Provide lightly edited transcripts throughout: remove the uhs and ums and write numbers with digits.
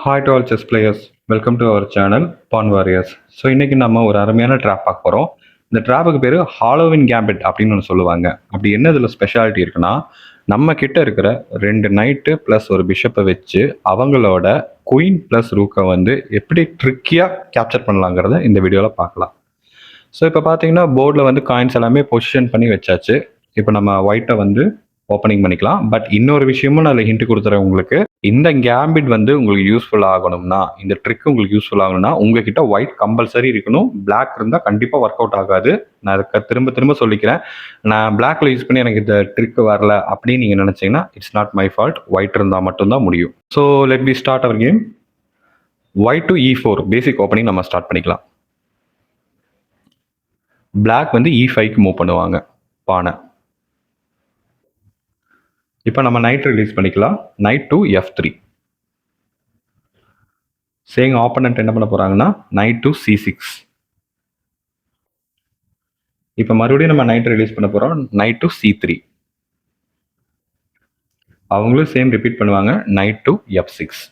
Hi to all chess players, welcome to our channel pawn warriors. So இன்னைக்கு நம்ம ஒரு அருமையான ட்ராப் பார்க்க போகிறோம். இந்த ட்ராப்புக்கு பேர் ஹாலோவின் கேம்பிட் அப்படின்னு ஒன்று சொல்லுவாங்க. அப்படி என்ன இதில் ஸ்பெஷாலிட்டி இருக்குன்னா, நம்ம கிட்ட இருக்கிற 2 நைட்டு ப்ளஸ் ஒரு பிஷப்பை வச்சு அவங்களோட குயின் ப்ளஸ் ரூக்கை வந்து எப்படி ட்ரிக்கியாக கேப்சர் பண்ணலாங்கிறத இந்த வீடியோவில் பார்க்கலாம். ஸோ இப்போ பார்த்தீங்கன்னா போர்டில் வந்து காயின்ஸ் எல்லாமே பொசிஷன் பண்ணி வச்சாச்சு. இப்போ நம்ம ஒயிட்டை வந்து ஓப்பனிங் பண்ணிக்கலாம். பட் இன்னொரு விஷயமும் நான் அதில் ஹிண்ட் கொடுத்துறேன் உங்களுக்கு. இந்த கேம்பிட் வந்து உங்களுக்கு யூஸ்ஃபுல் ஆகணும்னா, இந்த ட்ரிக் உங்களுக்கு யூஸ்ஃபுல் ஆகணும்னா உங்ககிட்ட ஒயிட் கம்பல்சரி இருக்கணும். பிளாக் இருந்தால் கண்டிப்பாக ஒர்க் அவுட் ஆகாது. நான் அதுக்கு திரும்ப திரும்ப சொல்லிக்கிறேன். நான் பிளாக்ல யூஸ் பண்ணி எனக்கு இந்த ட்ரிக் வரல அப்படின்னு நீங்கள் நினச்சிங்கன்னா it's not my fault. White இருந்தால் மட்டும்தான் முடியும். So let be start our game. White to E4 basic opening நம்ம ஸ்டார்ட் பண்ணிக்கலாம். பிளாக் வந்து E5க்கு மூவ் பண்ணுவாங்க பானை. இப்போ நம்ம நைட் ரிலீஸ் பண்ணிக்கலாம். Knight to F3. Same opponent என்ன பண்ண போறாங்கன்னா நைட் டு C6. இப்போ மறுபடியும் நம்ம நைட் ரிலீஸ் பண்ண போறோம். Night to C3. அவங்களும் சேம் ரிப்பீட் பண்ணுவாங்க. Night to F6.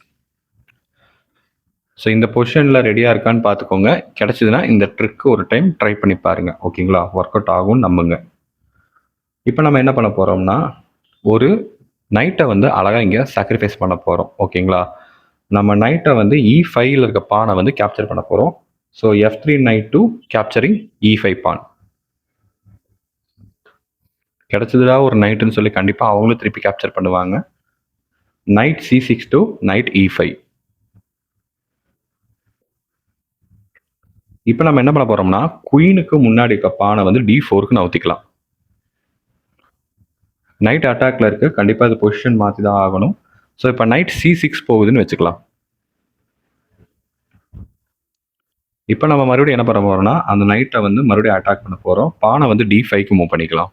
ஸோ இந்த பொசிஷனில் ரெடியாக இருக்கான்னு பார்த்துக்கோங்க. கிடைச்சதுன்னா இந்த ட்ரிக் ஒரு டைம் ட்ரை பண்ணி பாருங்க. ஓகேங்களா? ஒர்க் அவுட் ஆகும்னு நம்புங்க. இப்போ நம்ம என்ன பண்ண போறோம்னா ஒரு நைட்டை வந்து அழகாக இங்கே சாக்ரிஃபைஸ் பண்ண போகிறோம். ஓகேங்களா? நம்ம நைட்டை வந்து E5ல இருக்க பானை வந்து கேப்சர் பண்ண போகிறோம். So F3 night to capturing E5 பான். கிடைச்சதுடா ஒரு நைட்டுன்னு சொல்லி கண்டிப்பாக அவங்களும் திருப்பி கேப்சர் பண்ணுவாங்க. Night C6 to night E5. இப்போ நம்ம என்ன பண்ண போகிறோம்னா குயினுக்கு முன்னாடி இருக்க பானை வந்து D4க்கு நவுத்திக்கலாம். நைட் அட்டாக்ல இருக்கு. கண்டிப்பாக இது பொசிஷன் மாற்றி தான் ஆகணும். ஸோ இப்போ நைட் C6 போகுதுன்னு வச்சுக்கலாம். இப்போ நம்ம மறுபடியும் என்ன பண்ண போறோம்னா அந்த நைட்டை வந்து மறுபடியும் அட்டாக் பண்ண போகிறோம். பானை வந்து D5க்கு மூவ் பண்ணிக்கலாம்.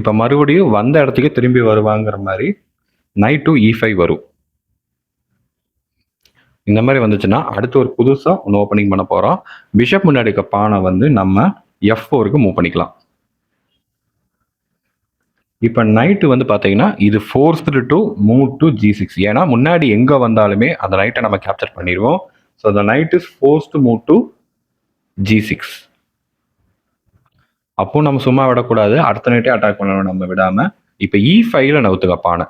இப்போ மறுபடியும் வந்த இடத்துக்கு திரும்பி வருவாங்கிற மாதிரி நைட் டு E5 வரும். இந்த மாதிரி வந்துச்சுன்னா அடுத்து ஒரு புதுசாக ஒன்று ஓப்பனிங் பண்ண போகிறோம். பிஷப் முன்னாடி இருக்க பானை வந்து நம்ம F4க்கு மூவ் பண்ணிக்கலாம். இப்போ நைட்டு வந்து பார்த்தீங்கன்னா இது forced to move to G6. ஏன்னா முன்னாடி எங்கே வந்தாலுமே அந்த நைட்டை நம்ம கேப்சர் பண்ணிடுவோம். So the knight is forced to move to G6. அப்போ நம்ம சும்மா விடக்கூடாது. அடுத்த நைட்டே அட்டாக் பண்ணணும் நம்ம விடாம. இப்போ E5ல நவுத்துக்க பானை.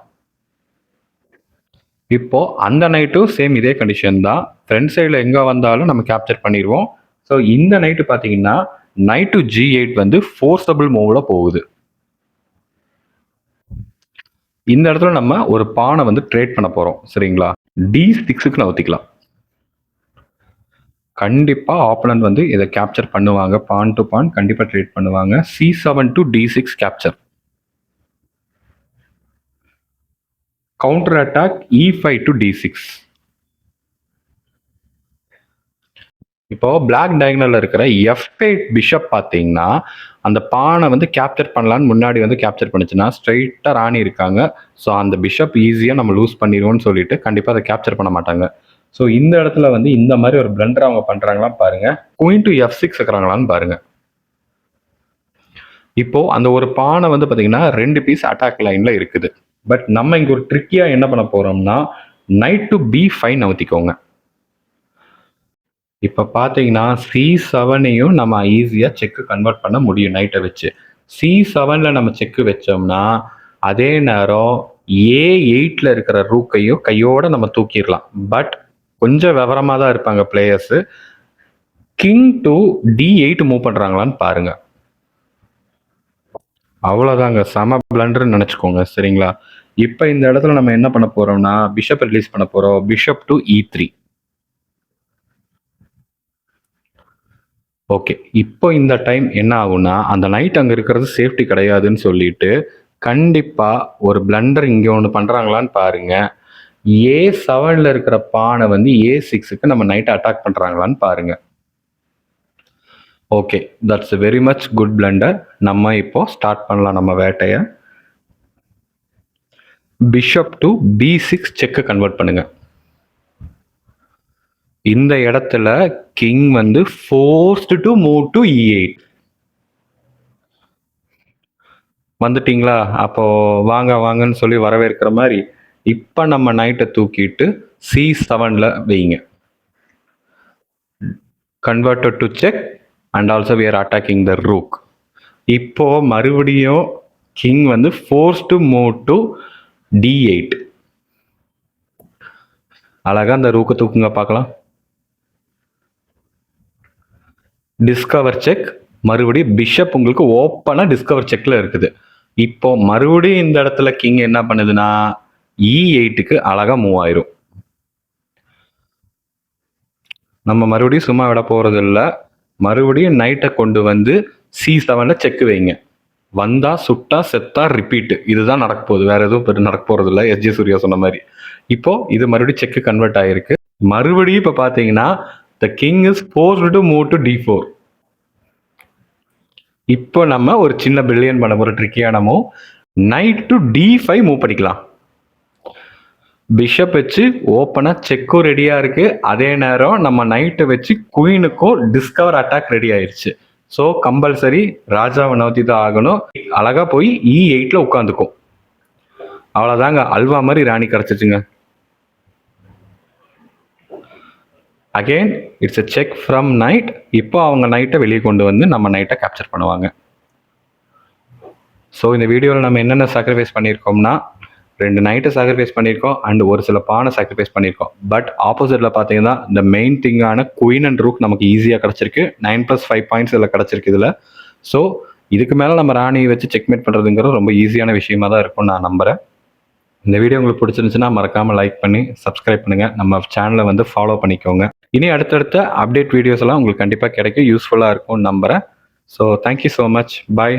இப்போ அந்த நைட்டும் சேம் இதே கண்டிஷன் தான். ஃப்ரண்ட் சைடில் எங்கே வந்தாலும் நம்ம கேப்சர் பண்ணிடுவோம். ஸோ இந்த நைட்டு பார்த்தீங்கன்னா நைட் டு G8 வந்து ஃபோர்ஸபிள் மூவ்ல போகுது. இந்த இடத்துல நம்ம ஒரு பானை வந்து ட்ரேட் பண்ண போகிறோம். சரிங்களா? D6க்கு நவுத்திக்கலாம். கண்டிப்பாக ஆப்போனன்ட் வந்து இதை கேப்சர் பண்ணுவாங்க. பான் டு பான் கண்டிப்பாக ட்ரேட் பண்ணுவாங்க. C7 to D6 capture. Counter attack E5 to D6. இப்போ பிளாக் டயகனல்ல இருக்கிற F8 பிஷப் பார்த்தீங்கன்னா அந்த பானை வந்து கேப்சர் பண்ணலான்னு முன்னாடி வந்து கேப்சர் பண்ணுச்சுன்னா ஸ்ட்ரைட்டாக ராணி இருக்காங்க. ஸோ அந்த பிஷப் ஈஸியாக நம்ம லூஸ் பண்ணிடுவோம்னு சொல்லிட்டு கண்டிப்பாக அதை கேப்சர் பண்ண மாட்டாங்க. ஸோ இந்த இடத்துல வந்து இந்த மாதிரி ஒரு பிளண்டர் அவங்க பண்றாங்களான்னு பாருங்க. குயின் டு F6 இருக்கிறாங்களான்னு பாருங்க. இப்போ அந்த ஒரு பானை வந்து பாத்தீங்கன்னா 2 பீஸ் அட்டாக் லைன்ல இருக்குது. பட் நம்ம இங்க ஒரு ட்ரிக்கியா என்ன பண்ண போறோம்னா நைட் டு B5 நவுத்திக்கோங்க. இப்போ பார்த்தீங்கன்னா C7ஐயும் நம்ம ஈஸியாக செக்கு கன்வெர்ட் பண்ண முடியும் நைட்டை வச்சு. C7ல நம்ம செக்கு வச்சோம்னா அதே நேரம் A8ல இருக்கிற ரூக்கையும் கையோட நம்ம தூக்கிடலாம். பட் கொஞ்சம் விவரமாக தான் இருப்பாங்க players. King to D8 move பண்ணுறாங்களான்னு பாருங்க. அவ்வளோதாங்க, செம பிளண்டர்னு நினச்சிக்கோங்க. சரிங்களா? இப்போ இந்த இடத்துல நம்ம என்ன பண்ண போறோம்னா பிஷப் ரிலீஸ் பண்ண போறோம். Bishop to E3. ஓகே, இப்போ இந்த டைம் என்ன ஆகும்னா அந்த நைட் அங்கே இருக்கிறது சேஃப்டி கிடையாதுன்னு சொல்லிட்டு கண்டிப்பாக ஒரு பிளண்டர் இங்கே ஒன்று பண்ணுறாங்களான்னு பாருங்க. A7ல இருக்கிற பானை வந்து A6க்கு நம்ம நைட் அட்டாக் பண்ணுறாங்களான்னு பாருங்க. Okay, that's very much good blunder. நம்ம இப்போ ஸ்டார்ட் பண்ணலாம் நம்ம வேட்டையை. பிஷப் டு B6 செக்கை கன்வெர்ட் பண்ணுங்க. இந்த இடத்துல கிங் வந்து forced to move to E8. வந்துட்டீங்களா? அப்போ வாங்க வாங்கன்னு சொல்லி வரவேற்கிற மாதிரி இப்போ நம்ம நைட்டை தூக்கிட்டு C7ல வைங்க. Converted to check and also we are attacking the rook. இப்போ மறுபடியும் கிங் வந்து forced to move to D8. அழகா அந்த ரூக்கை தூக்குங்க பார்க்கலாம். Discover check. மறுபடியும் பிஷப் உங்களுக்கு ஓப்பனாக டிஸ்கவர் செக்ல இருக்குது. இப்போ மறுபடியும் இந்த இடத்துல கிங் என்ன பண்ணுதுன்னா E8க்கு அழகா மூவ் ஆயிரும். நம்ம மறுபடியும் சும்மா விட போறது இல்லை. மறுபடியும் நைட்டை கொண்டு வந்து C7ல செக் வைங்க. வந்தா சுட்டா செத்தா ரிப்பீட். இதுதான் நடக்க போகுது, வேற எதுவும் நடக்க போறது இல்லை. எஸ்ஜே சூர்யா சொன்ன மாதிரி. இப்போ இது மறுபடியும் செக் கன்வெர்ட் ஆயிருக்கு. மறுபடியும் இப்போ பார்த்தீங்கன்னா the king is forced to move to D4. இப்போ நம்ம ஒரு சின்ன பில்லியன் பண்ண போற ட்ரிக்கியான move, knight to D5 move பண்ணிக்கலாம். பிஷப் வச்சு ஓப்பனா செக்கும் ரெடியா இருக்கு. அதே நேரம் நம்ம நைட்டை வச்சு குயினுக்கும் டிஸ்கவர் அட்டாக் ரெடி ஆயிருச்சு. ஸோ கம்பல்சரி ராஜாவை நோத்தி தான் ஆகணும். அழகா போய் E8ல உட்காந்துக்கும். அவ்வளோதாங்க, அல்வா மாதிரி ராணி கிடச்சிச்சுங்க. Again it's a check from knight. இப்போ அவங்க நைட்டை வெளியே கொண்டு வந்து நம்ம நைட்டை கேப்சர் பண்ணுவாங்க. ஸோ இந்த வீடியோவில் நம்ம என்னென்ன சாக்ரிஃபைஸ் பண்ணியிருக்கோம்னா 2 நைட்டை சாக்ரிஃபைஸ் பண்ணியிருக்கோம் அண்ட் ஒரு சில பானை சாக்ரிஃபைஸ் பண்ணியிருக்கோம். பட் ஆப்போசிட்டில் பார்த்தீங்கன்னா இந்த மெயின் திங்கான குயின் அண்ட் ரூக் நமக்கு ஈஸியாக கிடச்சிருக்கு. 9+5 பாயிண்ட்ஸ் இதில் கிடச்சிருக்கு இதில். ஸோ இதுக்கு மேலே நம்ம ராணியை வச்சு செக்மேட் பண்ணுறதுங்கிறது ரொம்ப ஈஸியான விஷயமா தான் இருக்கும்னு நான் நம்புகிறேன். இந்த வீடியோ உங்களுக்கு பிடிச்சிருந்துச்சுன்னா மறக்காமல் லைக் பண்ணி சப்ஸ்கிரைப் பண்ணுங்கள். நம்ம சேனலை வந்து ஃபாலோ பண்ணிக்கோங்க. இனி அடுத்தடுத்த அப்டேட் வீடியோஸ் எல்லாம் உங்களுக்கு கண்டிப்பாக கிடைக்கும், யூஸ்ஃபுல்லாக இருக்கும்னு நம்புகிறேன். So thank you so much. பாய்.